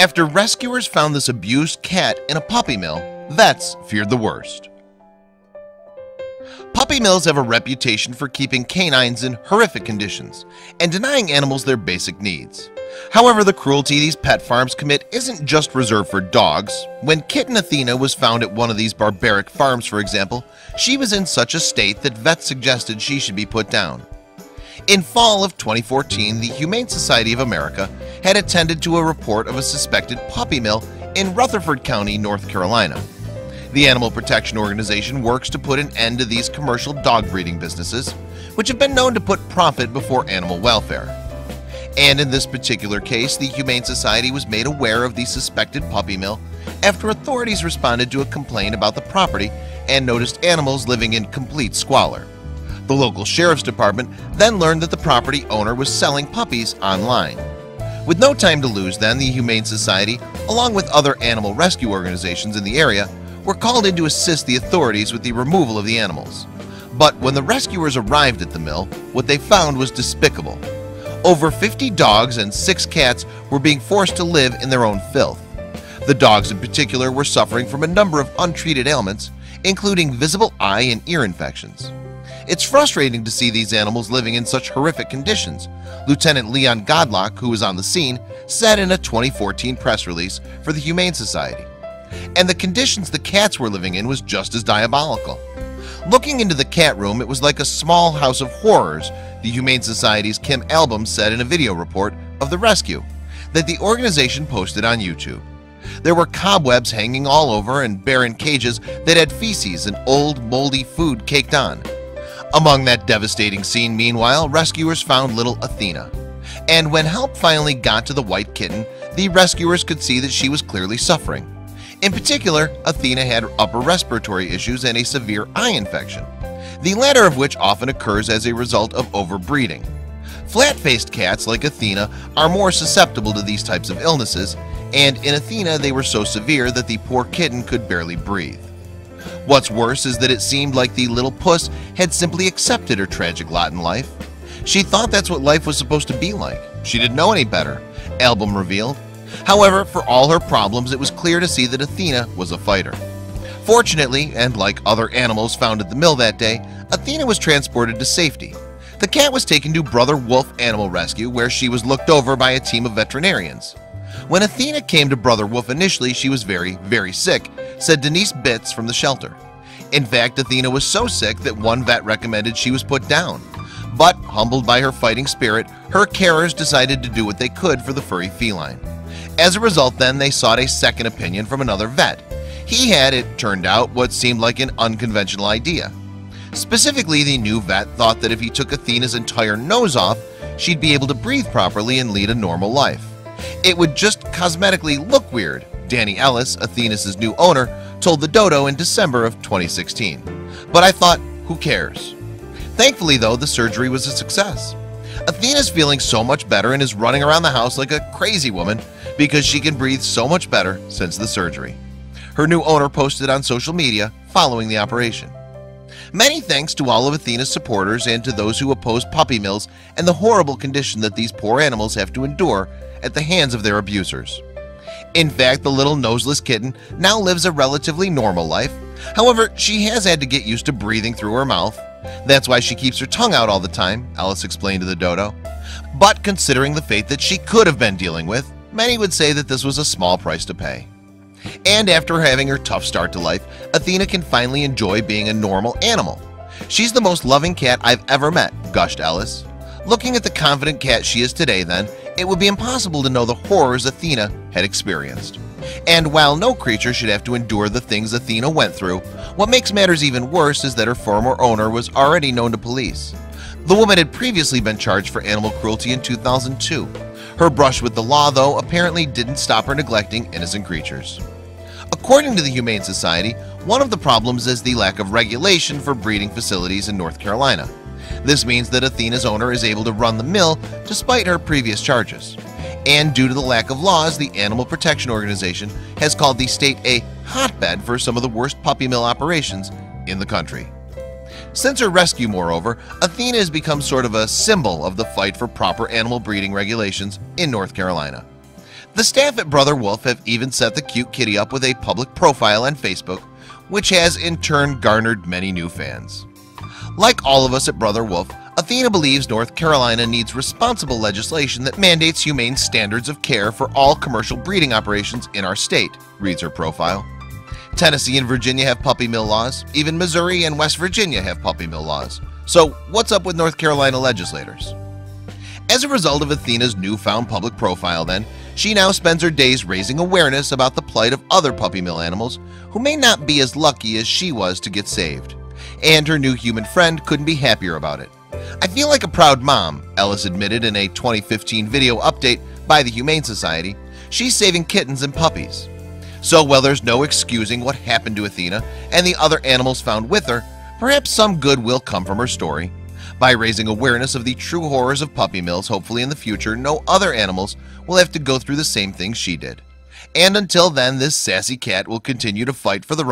After rescuers found this abused cat in a puppy mill, vets feared the worst. Puppy mills have a reputation for keeping canines in horrific conditions and denying animals their basic needs. However, the cruelty these pet farms commit isn't just reserved for dogs. When kitten Athena was found at one of these barbaric farms, for example, she was in such a state that vets suggested she should be put down. In fall of 2014, the Humane Society of America had attended to a report of a suspected puppy mill in Rutherford County, North Carolina. The Animal Protection Organization works to put an end to these commercial dog breeding businesses, which have been known to put profit before animal welfare. And in this particular case, the Humane Society was made aware of the suspected puppy mill after authorities responded to a complaint about the property and noticed animals living in complete squalor. The local sheriff's department then learned that the property owner was selling puppies online. With no time to lose, then, the Humane Society, along with other animal rescue organizations in the area, were called in to assist the authorities with the removal of the animals. But when the rescuers arrived at the mill, what they found was despicable. Over 50 dogs and 6 cats were being forced to live in their own filth. The dogs in particular were suffering from a number of untreated ailments, including visible eye and ear infections. It's frustrating to see these animals living in such horrific conditions, Lieutenant Leon Godlock, who was on the scene, said in a 2014 press release for the Humane Society. And the conditions the cats were living in was just as diabolical. Looking into the cat room, it was like a small house of horrors, the Humane Society's Kim Album said in a video report of the rescue that the organization posted on YouTube. There were cobwebs hanging all over and barren cages that had feces and old moldy food caked on. Among that devastating scene, meanwhile, rescuers found little Athena. And when help finally got to the white kitten, the rescuers could see that she was clearly suffering. In particular, Athena had upper respiratory issues and a severe eye infection, the latter of which often occurs as a result of overbreeding. Flat-faced cats like Athena are more susceptible to these types of illnesses, and in Athena they were so severe that the poor kitten could barely breathe. What's worse is that it seemed like the little puss had simply accepted her tragic lot in life. She thought that's what life was supposed to be like. She didn't know any better, Album revealed. However, for all her problems, it was clear to see that Athena was a fighter. Fortunately, and like other animals found at the mill that day, Athena was transported to safety. The cat was taken to Brother Wolf Animal Rescue, where she was looked over by a team of veterinarians. When Athena came to Brother Wolf initially, she was very sick, said Denise Bitts from the shelter. In fact, Athena was so sick that one vet recommended she was put down. But, humbled by her fighting spirit, her carers decided to do what they could for the furry feline. As a result, then, they sought a second opinion from another vet. He had, it turned out, what seemed like an unconventional idea. Specifically, the new vet thought that if he took Athena's entire nose off, she'd be able to breathe properly and lead a normal life. It would just cosmetically look weird, Danny Ellis, Athena's new owner, told the Dodo in December of 2016. But I thought, who cares? Thankfully, though, the surgery was a success. Athena's feeling so much better and is running around the house like a crazy woman because she can breathe so much better since the surgery. Her new owner posted on social media following the operation. Many thanks to all of Athena's supporters and to those who oppose puppy mills and the horrible condition that these poor animals have to endure at the hands of their abusers. In fact, the little noseless kitten now lives a relatively normal life. However, she has had to get used to breathing through her mouth. That's why she keeps her tongue out all the time, Ellis explained to the Dodo. But considering the fate that she could have been dealing with, many would say that this was a small price to pay. And after having her tough start to life, Athena can finally enjoy being a normal animal. She's the most loving cat I've ever met, gushed Ellis. Looking at the confident cat she is today, then, it would be impossible to know the horrors Athena had experienced. And while no creature should have to endure the things Athena went through, what makes matters even worse is that her former owner was already known to police. The woman had previously been charged for animal cruelty in 2002. Her brush with the law, though, apparently didn't stop her neglecting innocent creatures. According to the Humane Society, one of the problems is the lack of regulation for breeding facilities in North Carolina. This means that Athena's owner is able to run the mill despite her previous charges. And due to the lack of laws, the Animal Protection Organization has called the state a hotbed for some of the worst puppy mill operations in the country. Since her rescue, moreover, Athena has become sort of a symbol of the fight for proper animal breeding regulations in North Carolina. The staff at Brother Wolf have even set the cute kitty up with a public profile on Facebook, which has in turn garnered many new fans. Like all of us at Brother Wolf, Athena believes North Carolina needs responsible legislation that mandates humane standards of care for all commercial breeding operations in our state, reads her profile. Tennessee and Virginia have puppy mill laws. Even Missouri and West Virginia have puppy mill laws. So what's up with North Carolina legislators? As a result of Athena's newfound public profile then, she now spends her days raising awareness about the plight of other puppy mill animals who may not be as lucky as she was to get saved. And her new human friend couldn't be happier about it. "I feel like a proud mom," Ellis admitted in a 2015 video update by the Humane Society. "She's saving kittens and puppies." So while there's no excusing what happened to Athena and the other animals found with her, perhaps some good will come from her story. By raising awareness of the true horrors of puppy mills, hopefully in the future no other animals will have to go through the same things she did. And until then, this sassy cat will continue to fight for the